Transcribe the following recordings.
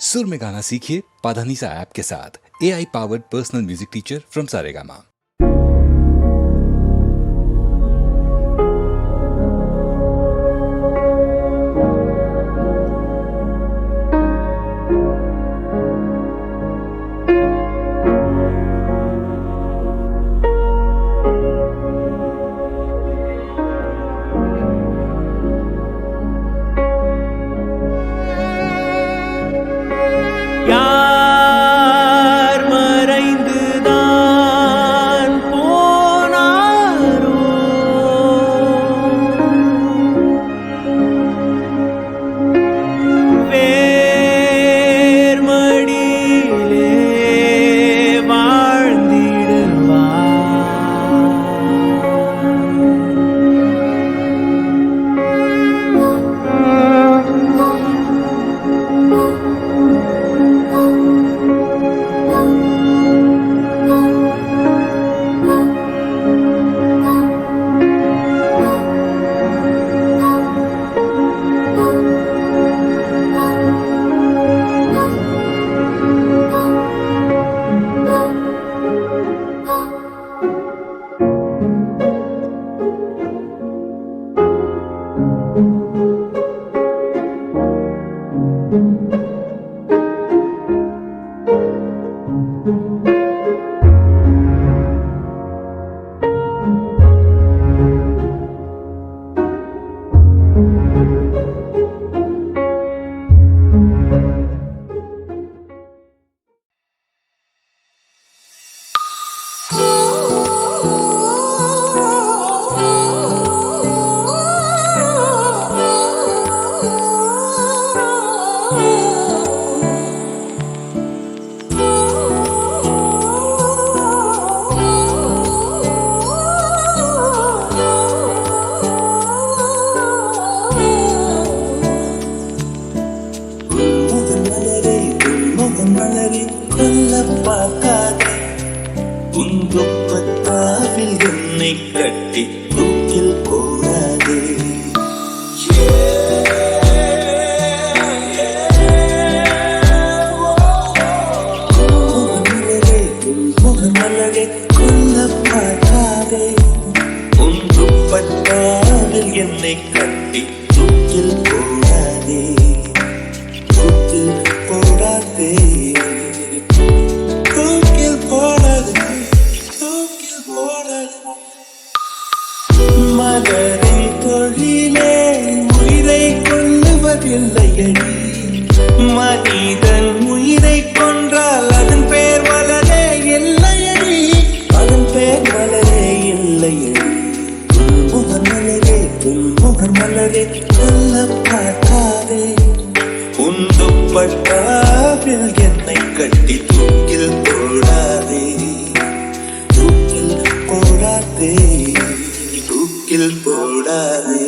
सुर में गाना सीखिए पाधानीसा ऐप के साथ। AI powered personal music teacher from Saregama. யார் மறைந்துதான் போனாரோ, வேர் மடியிலே உந்துப்பத்தாவில் என்னை கட்டி தூக்கில் போடாதே. முகமலரே கொல்ல பார்க்காதே. உந்துப்பத்தாவில் என்னை கட்டி தூக்கில் போடாதே, தூக்கில் போடாதே, தூக்கில் போடாதே, தூக்கில் போடாதே. மலரின் தொழிலே உயிரை கொள்ளுவதில்லையடி. மனிதன் உயிரை கொன்றால் அதன் பேர் மலரே இல்லையடி, அதன் பேர் மலரே இல்லையடி. முகமலரே முகமலரே கொல்ல பார்க்காதே. உந்துப்பட்டாவில் என்னை கட்டி தூக்கில் போடாதே, தூக்கில் போடாதே, தூக்கில் போடாதே.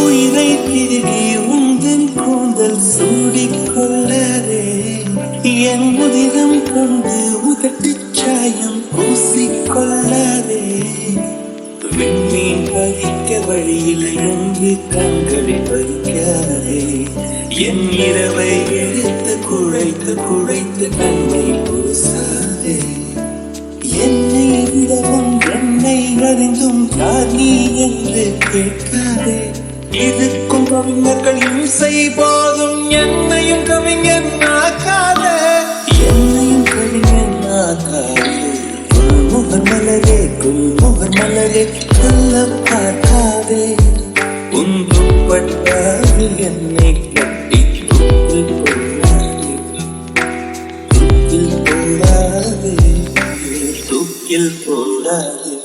உயிரை திருகி உந்தன் கூந்தல் சூடிக்கொள்ளரே. என் உதிரம் கொண்டு உதட்டு சாயம் பூசிக்கொள்ளரே. விண்மீன் பறிக்க வழியில் என்று கண்களை பறிக்காதே. என் இரவை எடுத்து குழைத்து குழைத்து கண்ணை பூசாதே. என்னை விடவும் என்னை அறிந்தும் யார் நீ என்று கேட்காதே. இதுக்கும் கவிஞர்கள் இம்சை போதும், என்னையும் கவிஞன் ஆக்காதே, என்னையும் கவிஞன் ஆக்காதே. முகமலரே முகமலரே கொல்ல பார்க்காதே. உந்துப்பட்டாவில் என்னை கட்டி தூக்கில் போடாதே, தூக்கில் போடாதே, தூக்கில் போடாதே.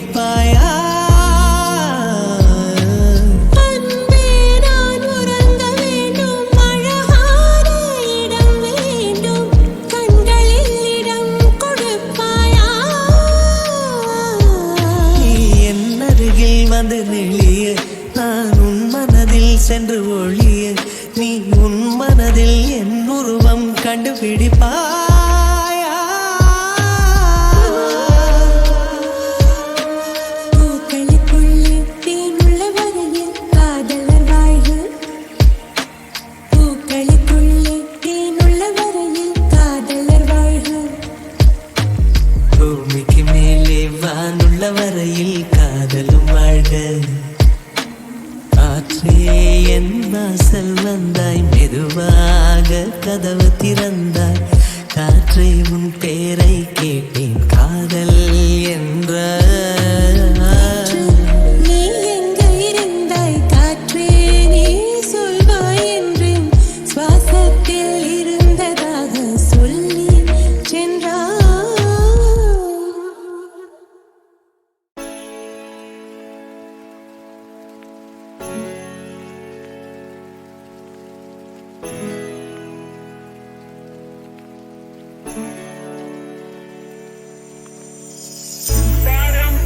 குடிப்பாயா? அன்பே நான் உறங்க வேண்டும், அழகான இடம் வேண்டும், கண்களில் இடம் கொடுப்பாயா? நீ என் அருகில் வந்து நெளிய, நான் உன் மனதில் சென்று ஒளிய, நீ உன் மனதில் என் உருவம் கண்டுபிடிப்பாயா? பூக்களுக்குள்ளே தேனுள்ள வரையில் காதலர் வாழ்க. பூக்களுக்குள்ளே தேனுள்ள வரையில் காதலர் வாழ்க. பூமிக்கு மேலே வானுள்ள வரையில் காதலும் வாழ்க. காற்றே என் வாசல் வந்தாய், மெதுவாக கதவு திறந்தாய், காற்றே உன் பேரை கேட்டேன், காதல் என்ற. நீ எங்கே இருந்தாய் காற்றே, நீ சொல்வாய் என்றேன், சுவாசத்தில் இருந்ததாக சொல்லி சென்றாய். பரம்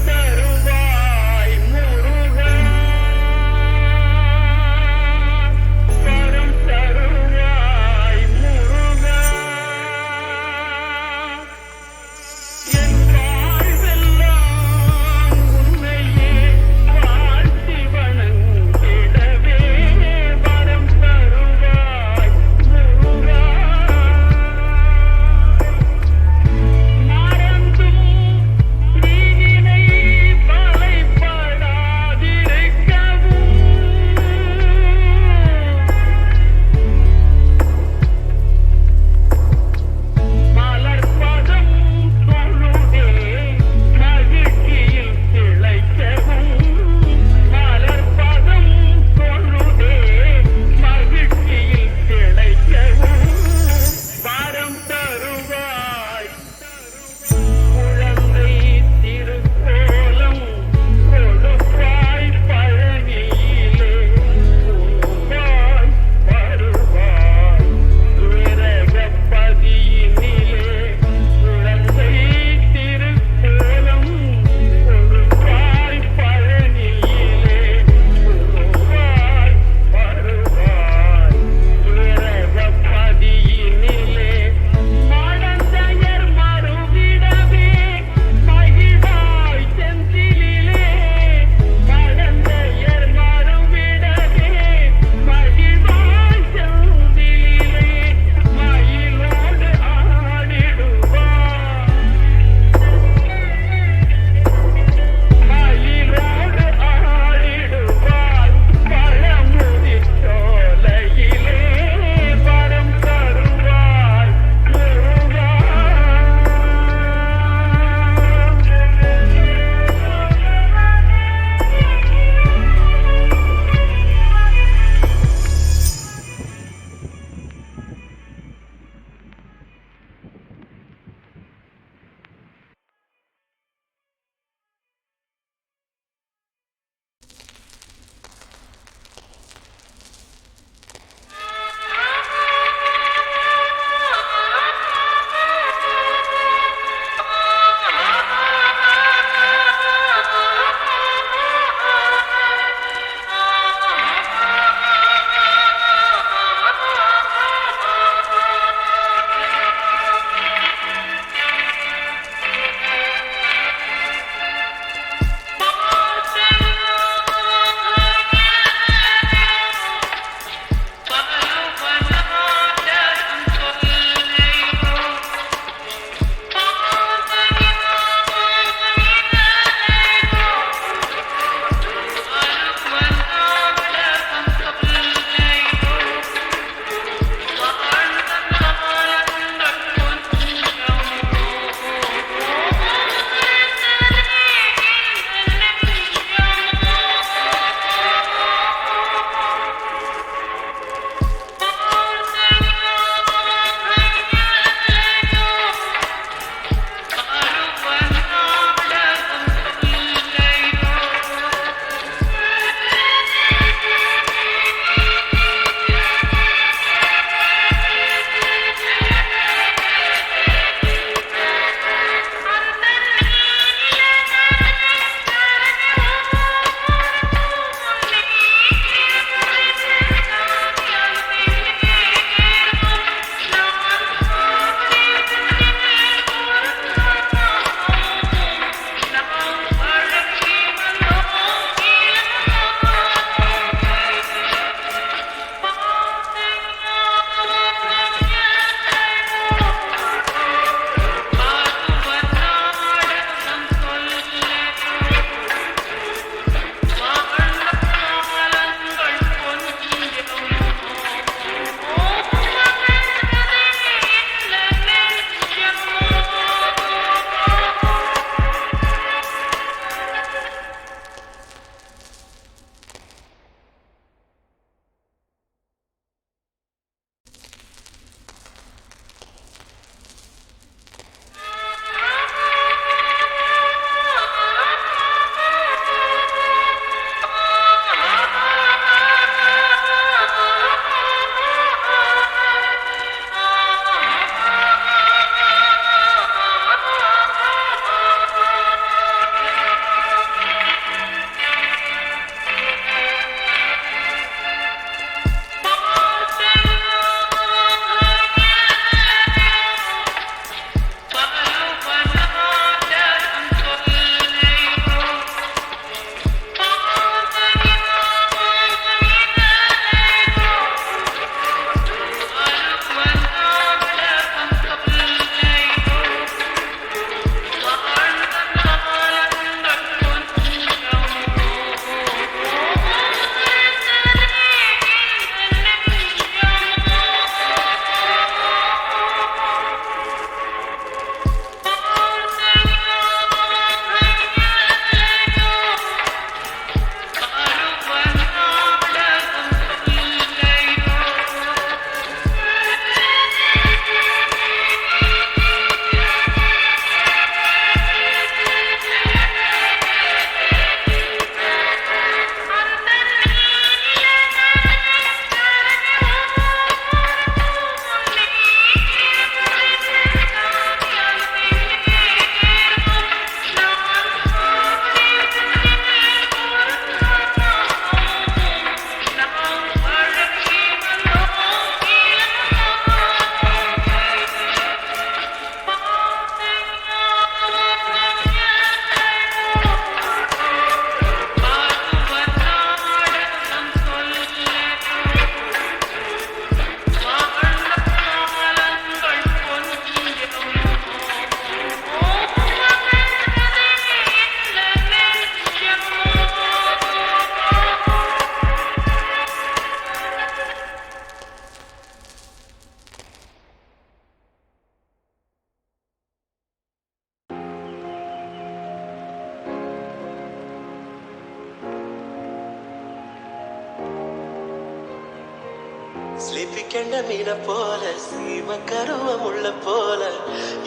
ஸ்லிப்பி கண்ட மீன போல சீம கருவம் உள்ள போல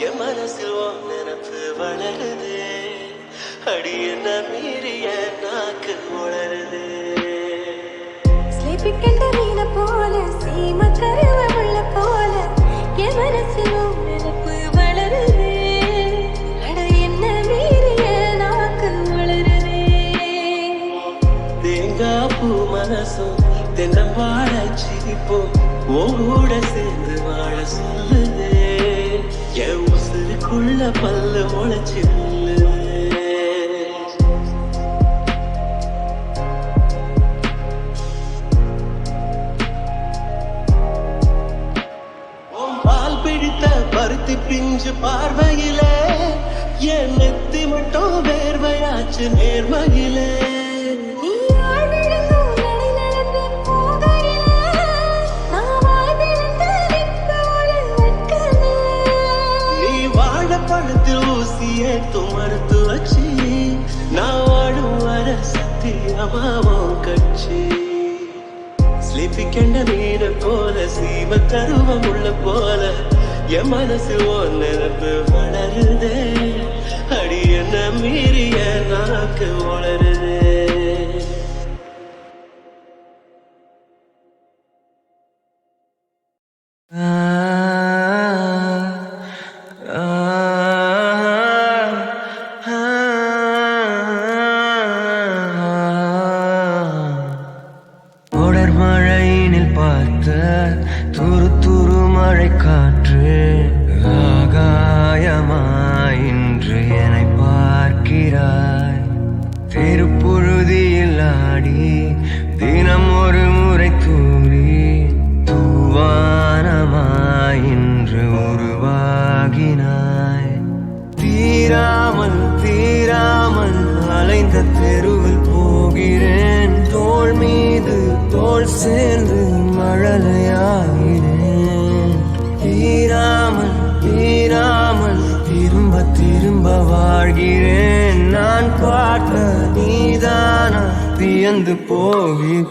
என் மனசில் உன் நினப்பு வளருது அடி என்ன மீறிய நாக்கு உளருது ஸ்லிப்பி கண்ட மீன போல சீம கருவம் உள்ள போல என் மனசில் உன் நினப்பு வளருது அட என்ன மீறிய நாக்கு உளருது தேங்காய் பூ மனசும் தென்னம் வாழ சிரிப்போம் உங்கூட சேர்ந்து வாழ சொல்லுது என் உசுருக்குள்ள பல்லு முளைச்சு பால் பிடித்த பருத்தி பிஞ்சு பார்வையில என் நெத்தி மட்டும் வேர்வையாச்சு நேர்மையிலே பழத்தில் ஊசிய துமர்த்து வச்சு நான் வாழும் வர சத்தியமாவும் கட்சி ஸ்லிப்பி கண்ட மீன போல சீம கருவம் உள்ள போல என் மனசு ஒன் நிரப்பு வளருதே அடி என்ன மீறிய நாக்கு வளருதே தொடர் மழையினில் பார்த்த துரு துரு மழை காற்று ஆகாயமாய் இன்று என்னை பார்க்கிறாய் திருப்புழுதியில் ஆடி தினம் ஒரு முறை தூரி தூவானமாய் இன்று உருவாகினாய் தீராமல் தீராமல் அலைந்த தெருவில் போகிறேன் தோள் மீது தோள் சேர்ந்து மழலையாகிறேன் தீராமல் தீராமல் திரும்ப திரும்ப வாழ்கிறேன் நான் பார்த்த நீதானா வியந்து போகிறேன்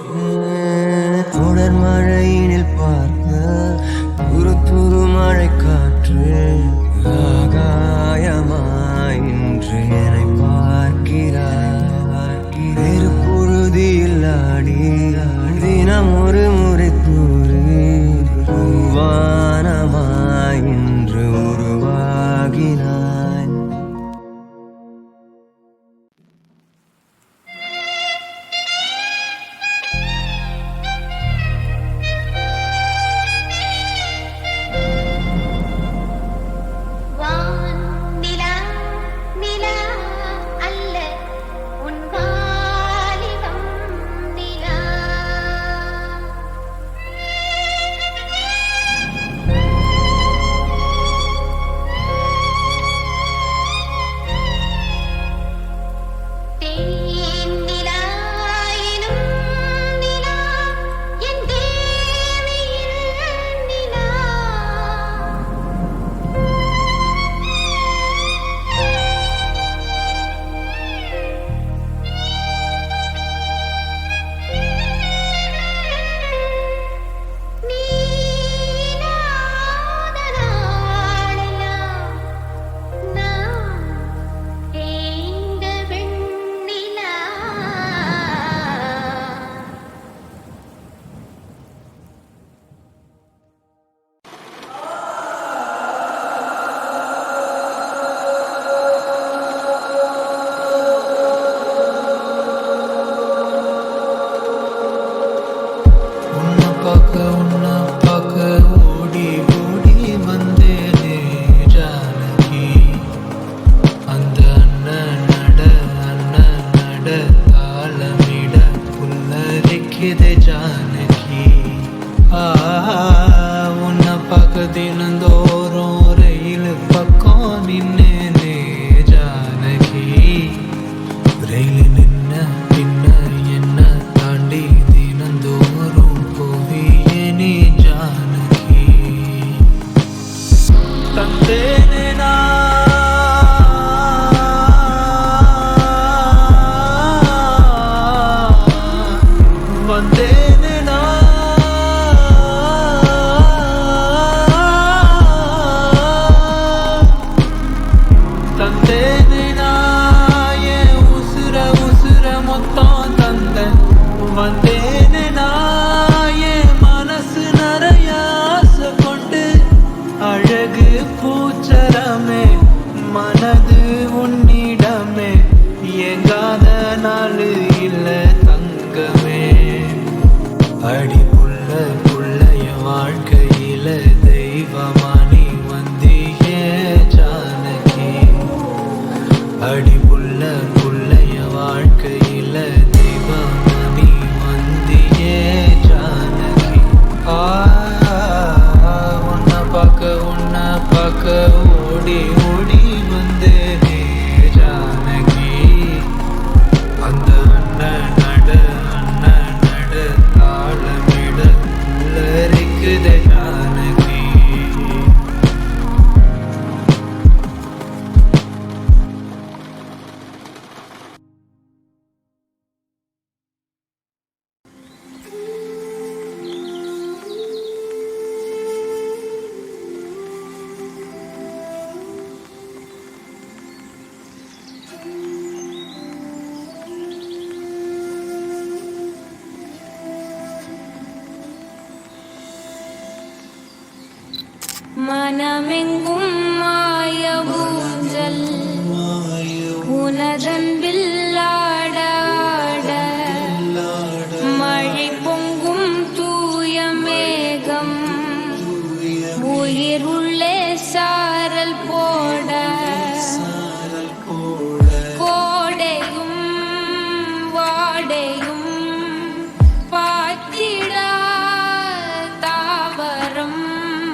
தொடர் மழையினில் பார்த்த துரு துரு மழை காற்று ஆகாயமாய் இன்று என்னை பார்க்கிறாய் பொழுதில் ஆடி தினம் ஒரு முறை தூரு வானமாய் இன்று உருவாகினாய் மனமெங்கும் மாய ஊஞ்சல் உனதன்பில் ஆட ஆட மழை பொங்கும் தூய மேகம் உயிர் உள்ளே சாரல் போட கோடையும் வாடையும் பாத்திடா தாவரம்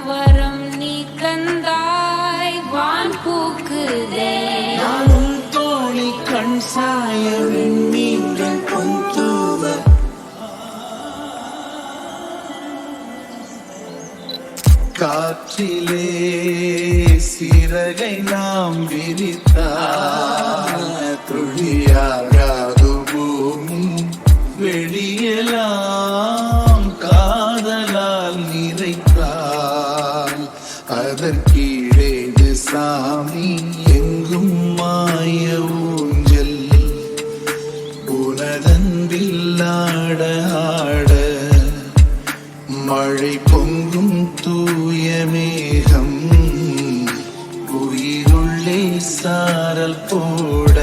வரம் நீ கந்தாய் வான் பூக்குதே நானும் தோழி கண் சாய வெண்ணீர்கள் பொந்துவ காற்றிலே சிறகை நாம் விரித்தால் துளியாகாது பூமி வெளியெல்லாம் காதலால் நிறைத்தால் அதற்கீழேது சாமி எங்கும் மாய ஊஞ்சல் உனதன்பில் ஆட ஆட மழை பொங்கும் தூய மேகம் உயிருள்ளே சாரல் போட